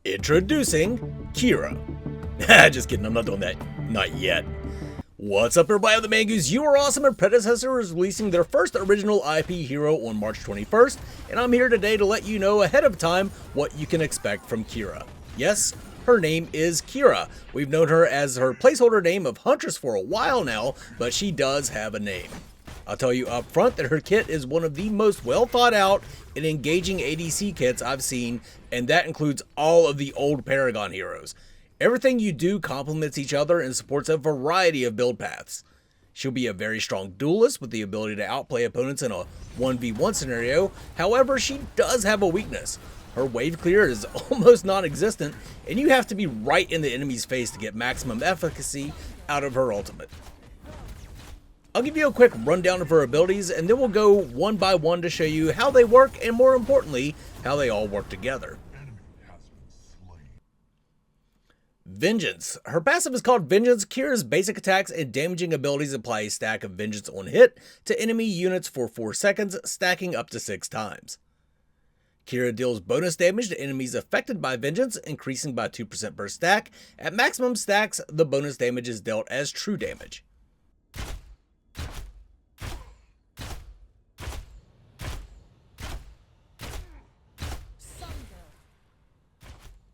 Introducing Kira. Just kidding, I'm not doing that. Not yet. What's up, everybody? I'm the Mangoose. You are awesome, and Predecessor is releasing their first original IP hero on March 21st, and I'm here today to let you know ahead of time what you can expect from Kira. Yes, her name is Kira. We've known her as her placeholder name of Huntress for a while now, but she does have a name. I'll tell you up front that her kit is one of the most well thought out and engaging ADC kits I've seen, and that includes all of the old Paragon heroes. Everything you do complements each other and supports a variety of build paths. She'll be a very strong duelist with the ability to outplay opponents in a 1v1 scenario. However, she does have a weakness. Her wave clear is almost non-existent, and you have to be right in the enemy's face to get maximum efficacy out of her ultimate. I'll give you a quick rundown of her abilities, and then we'll go one by one to show you how they work, and more importantly, how they all work together. Vengeance. Her passive is called Vengeance. Kira's basic attacks and damaging abilities apply a stack of Vengeance on hit to enemy units for 4 seconds, stacking up to 6 times. Kira deals bonus damage to enemies affected by Vengeance, increasing by 2% per stack. At maximum stacks, the bonus damage is dealt as true damage.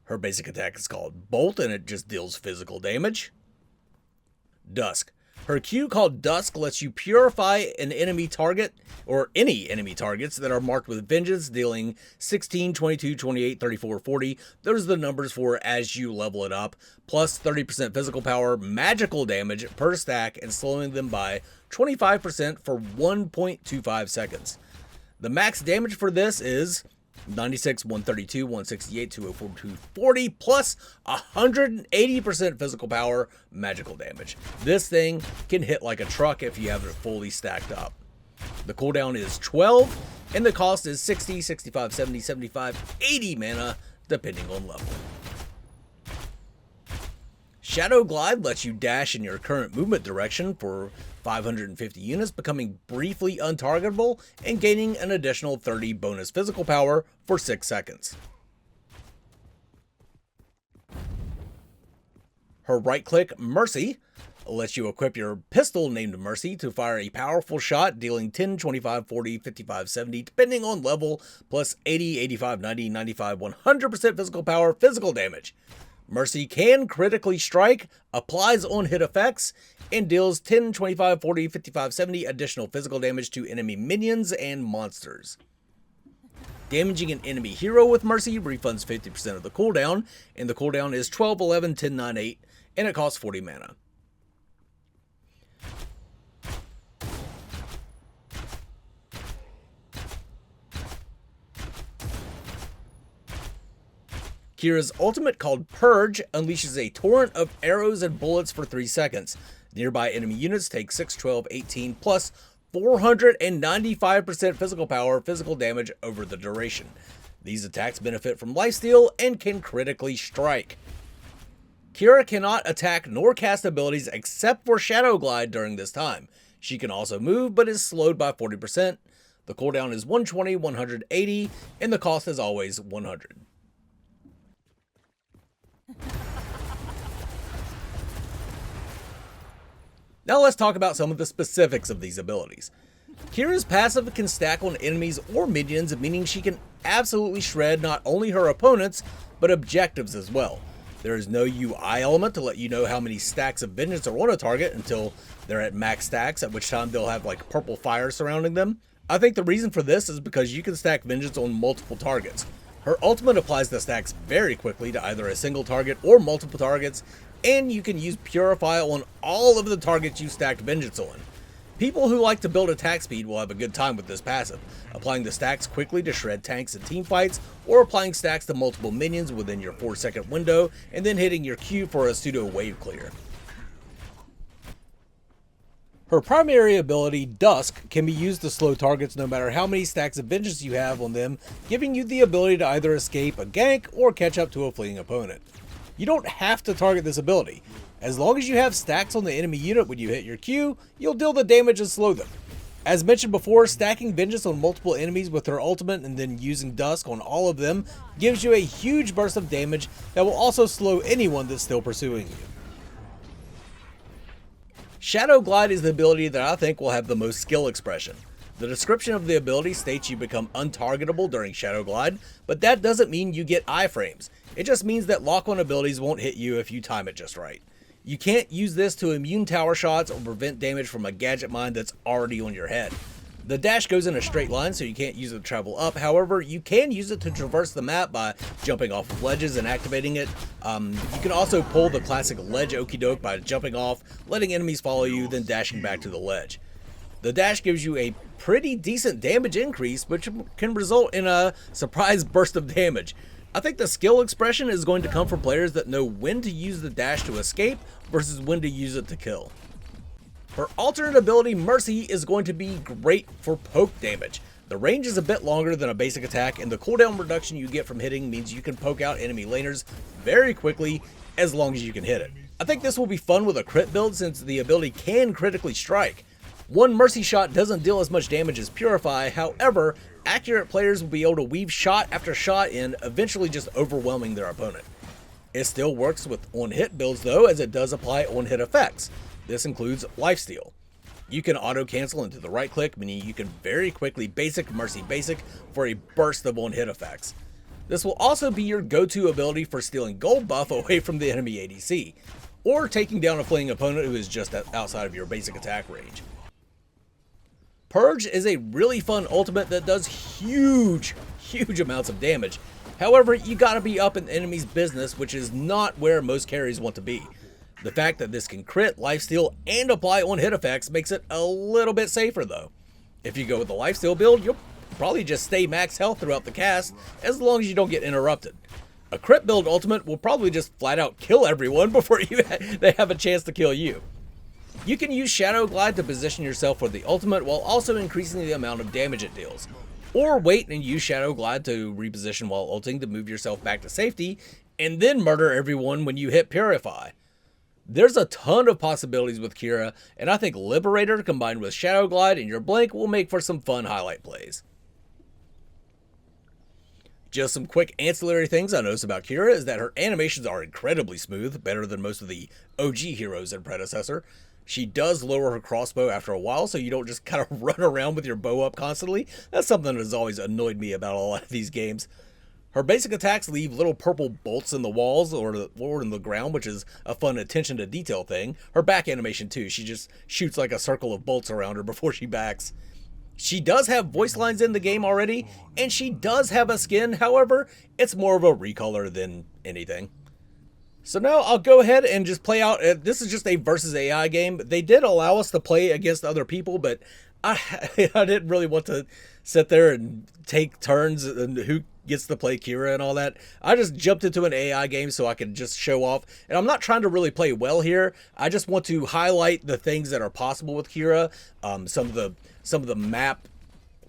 Her basic attack is called Bolt, and it just deals physical damage. Dusk. Her Q, called Dusk, lets you purify an enemy target, or any enemy targets that are marked with Vengeance, dealing 16, 22, 28, 34, 40. Those are the numbers for as you level it up, plus 30% physical power, magical damage per stack, and slowing them by 25% for 1.25 seconds. The max damage for this is 96, 132, 168, 204, 240, plus 180% physical power, magical damage. This thing can hit like a truck if you have it fully stacked up. The cooldown is 12, and the cost is 60, 65, 70, 75, 80 mana, depending on level. Shadow Glide lets you dash in your current movement direction for 550 units, becoming briefly untargetable and gaining an additional 30 bonus physical power for 6 seconds. Her right-click, Mercy, lets you equip your pistol named Mercy to fire a powerful shot, dealing 10, 25, 40, 55, 70, depending on level, plus 80, 85, 90, 95, 100% physical power, physical damage. Mercy can critically strike, applies on-hit effects, and deals 10, 25, 40, 55, 70 additional physical damage to enemy minions and monsters. Damaging an enemy hero with Mercy refunds 50% of the cooldown, and the cooldown is 12, 11, 10, 9, 8, and it costs 40 mana. Kira's ultimate, called Purge, unleashes a torrent of arrows and bullets for 3 seconds. Nearby enemy units take 6, 12, 18, plus 495% physical power, physical damage over the duration. These attacks benefit from lifesteal and can critically strike. Kira cannot attack nor cast abilities except for Shadow Glide during this time. She can also move, but is slowed by 40%. The cooldown is 120, 180, and the cost is always 100. Now let's talk about some of the specifics of these abilities. Kira's passive can stack on enemies or minions, meaning she can absolutely shred not only her opponents, but objectives as well. There is no UI element to let you know how many stacks of Vengeance are on a target until they're at max stacks, at which time they'll have like purple fire surrounding them. I think the reason for this is because you can stack Vengeance on multiple targets. Her ultimate applies the stacks very quickly to either a single target or multiple targets, and you can use Purify on all of the targets you stacked Vengeance on. People who like to build attack speed will have a good time with this passive, applying the stacks quickly to shred tanks in teamfights, or applying stacks to multiple minions within your 4-second window, and then hitting your Q for a pseudo wave clear. Her primary ability, Dusk, can be used to slow targets no matter how many stacks of Vengeance you have on them, giving you the ability to either escape a gank or catch up to a fleeing opponent. You don't have to target this ability. As long as you have stacks on the enemy unit when you hit your Q, you'll deal the damage and slow them. As mentioned before, stacking Vengeance on multiple enemies with her ultimate and then using Dusk on all of them gives you a huge burst of damage that will also slow anyone that's still pursuing you. Shadow Glide is the ability that I think will have the most skill expression. The description of the ability states you become untargetable during Shadow Glide, but that doesn't mean you get iframes. It just means that lock-on abilities won't hit you if you time it just right. You can't use this to immune tower shots or prevent damage from a gadget mine that's already on your head. The dash goes in a straight line, so you can't use it to travel up. However, you can use it to traverse the map by jumping off of ledges and activating it. You can also pull the classic ledge okie doke by jumping off, letting enemies follow you, then dashing back to the ledge. The dash gives you a pretty decent damage increase, which can result in a surprise burst of damage. I think the skill expression is going to come from players that know when to use the dash to escape versus when to use it to kill. Her alternate ability, Mercy, is going to be great for poke damage. The range is a bit longer than a basic attack, and the cooldown reduction you get from hitting means you can poke out enemy laners very quickly as long as you can hit it. I think this will be fun with a crit build since the ability can critically strike. One Mercy shot doesn't deal as much damage as Purify, however, accurate players will be able to weave shot after shot in, eventually just overwhelming their opponent. It still works with on-hit builds though, as it does apply on-hit effects. This includes lifesteal. You can auto-cancel into the right click, meaning you can very quickly basic Mercy basic for a burst of on-hit effects. This will also be your go-to ability for stealing gold buff away from the enemy ADC, or taking down a fleeing opponent who is just outside of your basic attack range. Purge is a really fun ultimate that does huge amounts of damage. However, you gotta be up in the enemy's business, which is not where most carries want to be. The fact that this can crit, lifesteal, and apply on-hit effects makes it a little bit safer though. If you go with the lifesteal build, you'll probably just stay max health throughout the cast, as long as you don't get interrupted. A crit build ultimate will probably just flat out kill everyone before they have a chance to kill you. You can use Shadow Glide to position yourself for the ultimate while also increasing the amount of damage it deals. Or wait and use Shadow Glide to reposition while ulting to move yourself back to safety, and then murder everyone when you hit Purify. There's a ton of possibilities with Kira, and I think Liberator combined with Shadow Glide and your Blink will make for some fun highlight plays. Just some quick ancillary things I noticed about Kira is that her animations are incredibly smooth, better than most of the OG heroes in Predecessor. She does lower her crossbow after a while, so you don't just kind of run around with your bow up constantly. That's something that has always annoyed me about a lot of these games. Her basic attacks leave little purple bolts in the walls or in the ground, which is a fun attention to detail thing. Her back animation too, she just shoots like a circle of bolts around her before she backs. She does have voice lines in the game already, and she does have a skin, however, it's more of a recolor than anything. So now I'll go ahead and just play out, this is just a versus AI game. They did allow us to play against other people, but I didn't really want to sit there and take turns and who gets to play Kira and all that. I just jumped into an AI game so I could just show off, and I'm not trying to really play well here. I just want to highlight the things that are possible with Kira, some of the map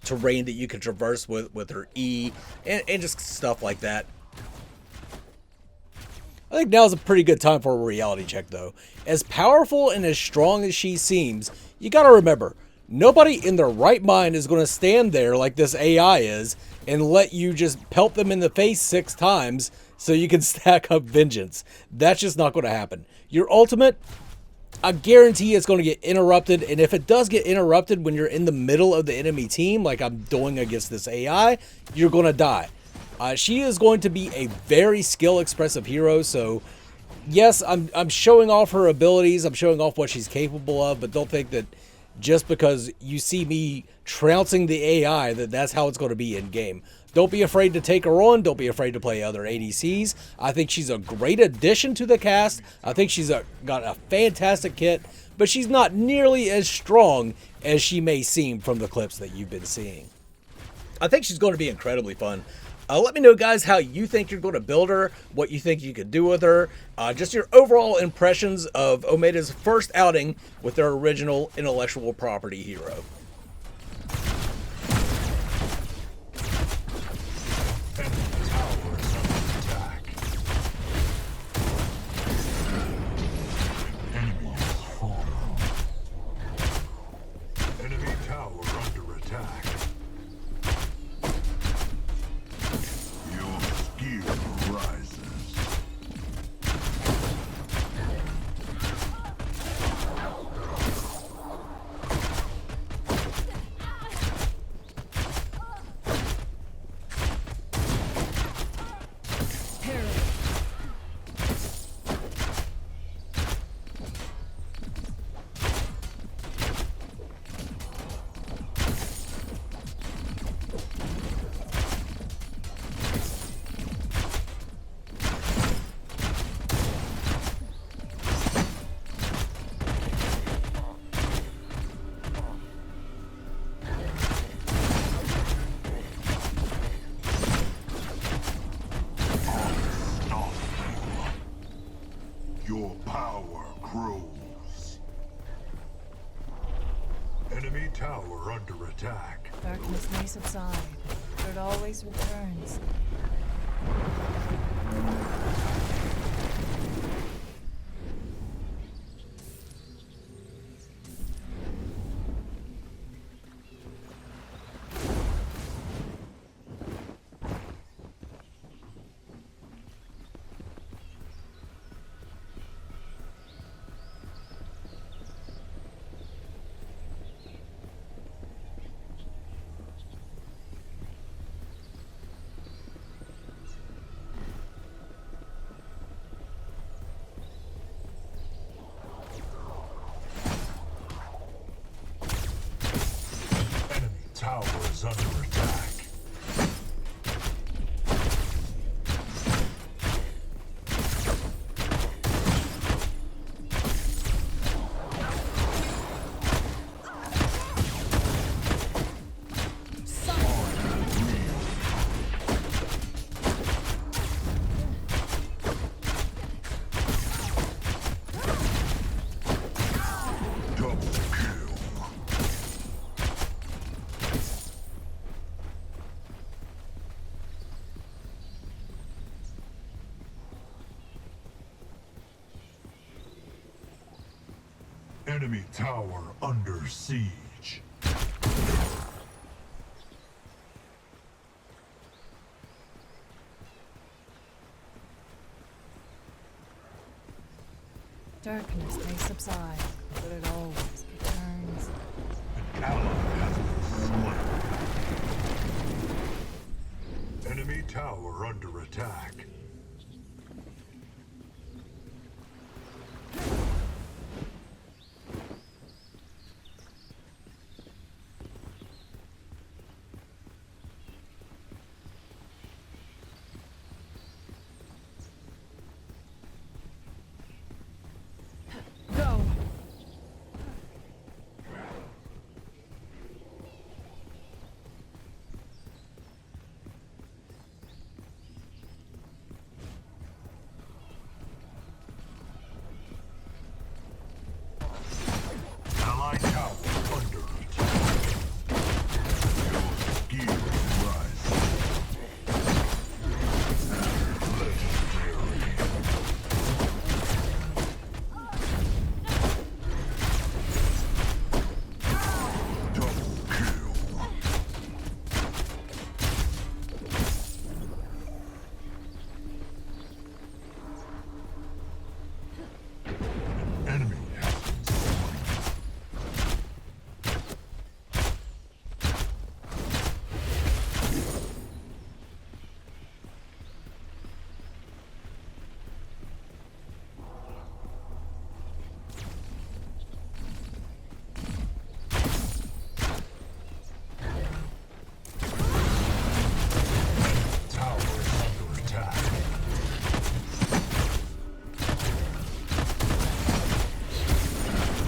terrain that you can traverse with her E, and just stuff like that. I think now's a pretty good time for a reality check though. As powerful and as strong as she seems, you gotta remember, nobody in their right mind is going to stand there like this AI is and let you just pelt them in the face 6 times so you can stack up vengeance. That's just not going to happen. Your ultimate, I guarantee it's going to get interrupted, and if it does get interrupted when you're in the middle of the enemy team, like I'm doing against this AI, you're going to die. She is going to be a very skill-expressive hero, so yes, I'm showing off her abilities, I'm showing off what she's capable of, but don't think that just because you see me trouncing the AI that's how it's going to be in-game. Don't be afraid to take her on, don't be afraid to play other ADCs. I think she's a great addition to the cast, I think she's got a fantastic kit, but she's not nearly as strong as she may seem from the clips that you've been seeing. I think she's going to be incredibly fun. Let me know, guys, how you think you're going to build her, what you think you could do with her, just your overall impressions of Omeda's first outing with their original intellectual property hero. Enemy tower Your power grows. Enemy tower under attack. Darkness may subside, but it always returns. Tower is under attack. Enemy tower under siege. Darkness may subside, but it always returns. An ally has been slain. Enemy tower under attack. Go! Allied tower under attack. Your skill rises. Legendary. Double kill. An enemy has been slain. Tower is under attack.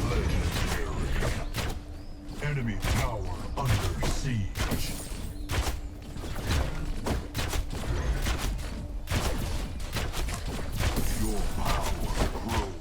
Legendary. Enemy tower under siege. Your power grows.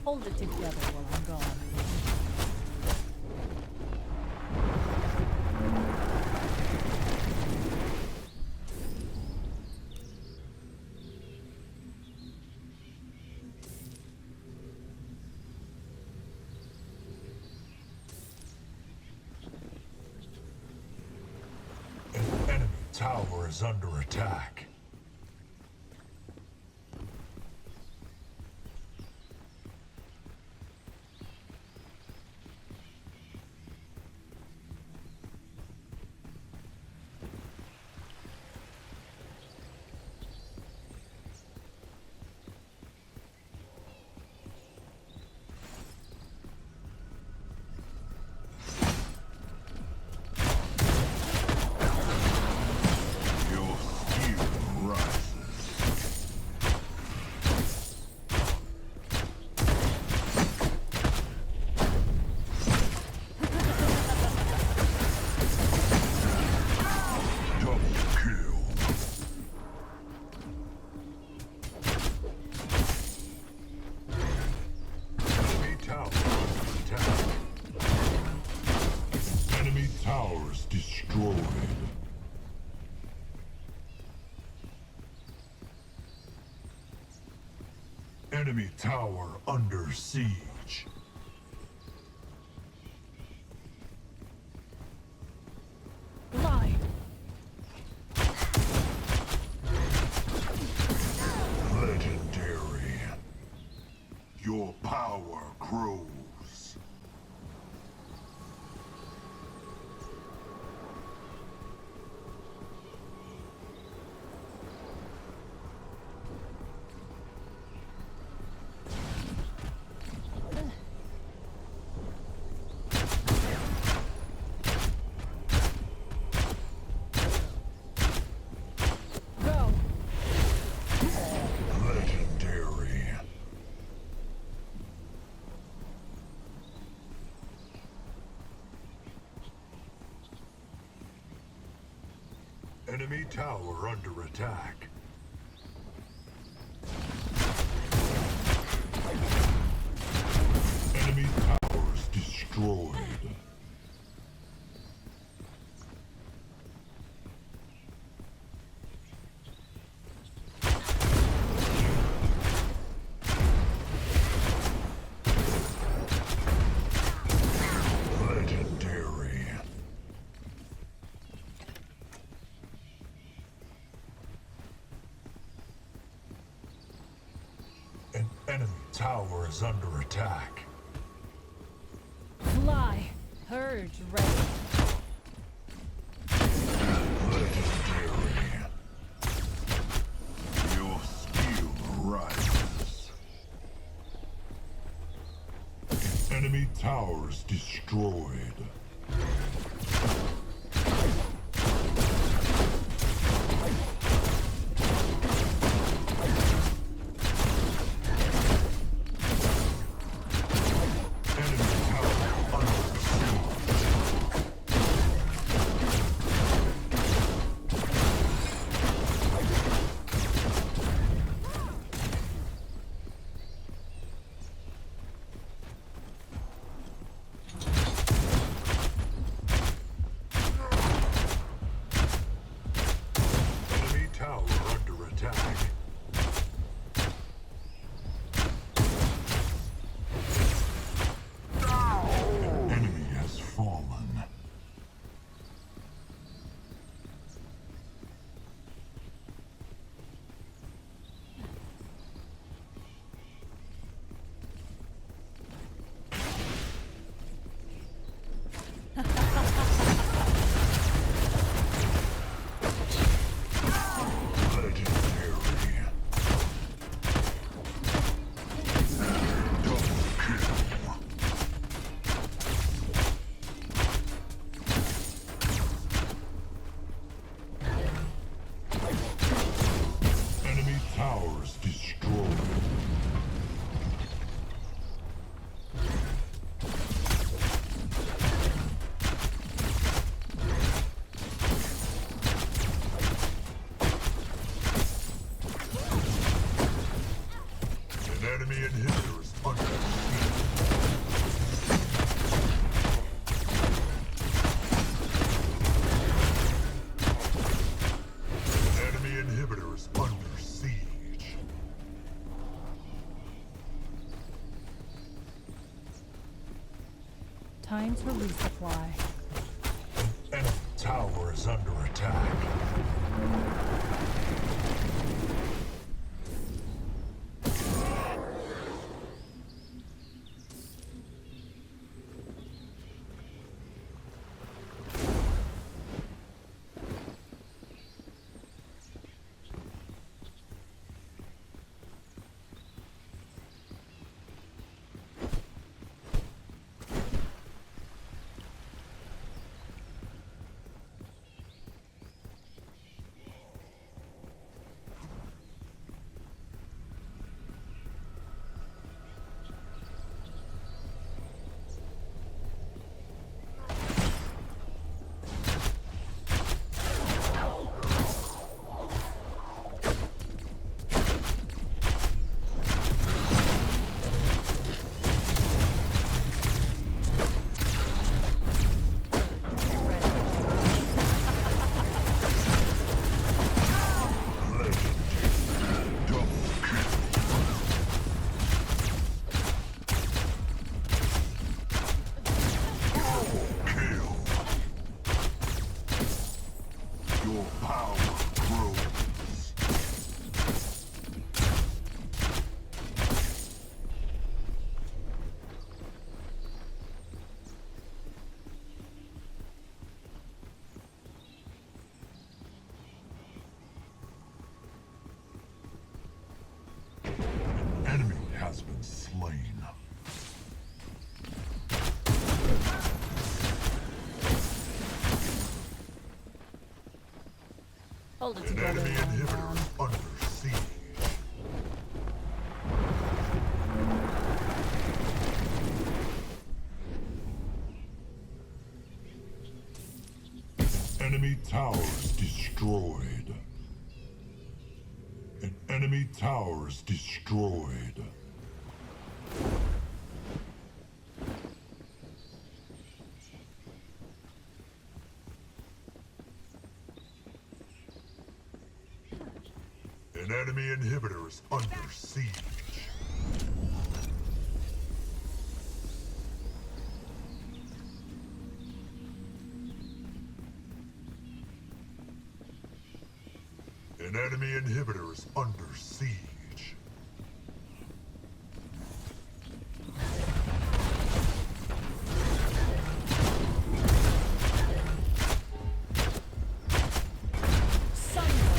Hold it together while I'm gone. tower is under attack. Enemy tower under siege. Fly. Legendary. Your power grows. Go. Legendary. Enemy tower under attack. Enemy towers destroyed. Legendary. An enemy tower is under attack. Fly. Purge ready. Legendary. Your skill rises. Enemy towers destroyed. Enemy tower under siege. Enemy tower under attack. An enemy has fallen. Legendary. Double kill. Enemy towers destroyed. An enemy inhibitor is under siege. An enemy inhibitor is under siege. Time to resupply. An enemy tower is under attack. Has been slain. Hold it An together. enemy Lion inhibitor Down. is under siege. Enemy towers destroyed. An enemy towers destroyed. An enemy inhibitor is under siege. An enemy inhibitor is under siege.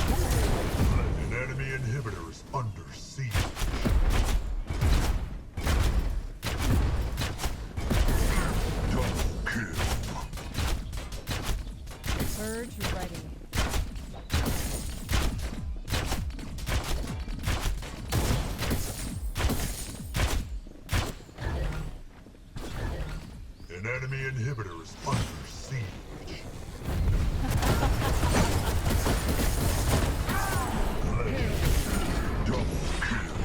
An enemy inhibitor is under siege. Double kill. Surge ready. An enemy inhibitor is under siege. Legend. Double kill.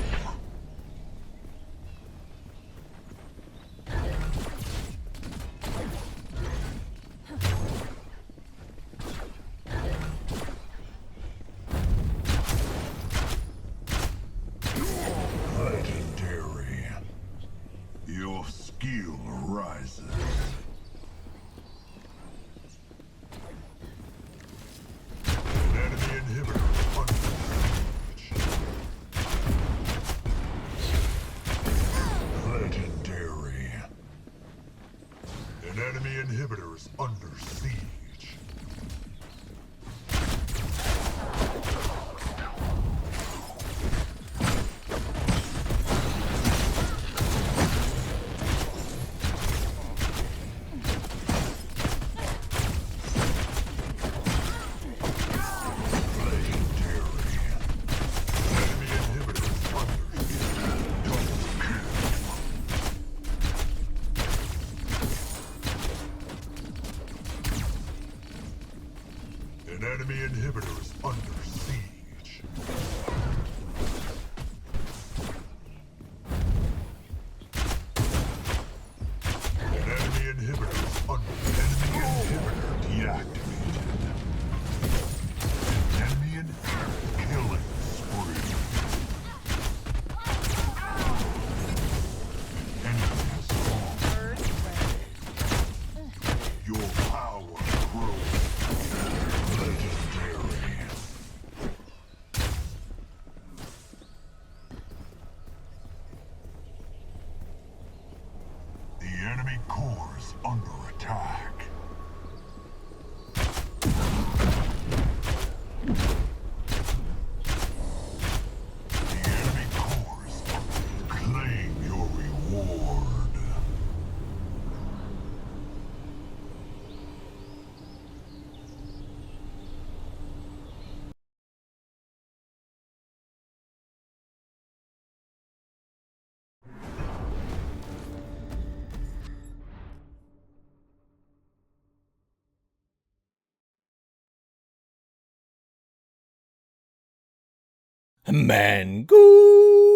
Legendary. Your skill rises. An enemy inhibitor is under siege. Legendary. An enemy inhibitor is under siege. An enemy inhibitor is under siege. An enemy inhibitor is under enemy inhibitor deactivated. Enemy inhibitor killing spree. Enemy has fallen. Surge ready. Your power grows. Legendary. Enemy cores under attack. The enemy cores. Claim your reward. Mangoose!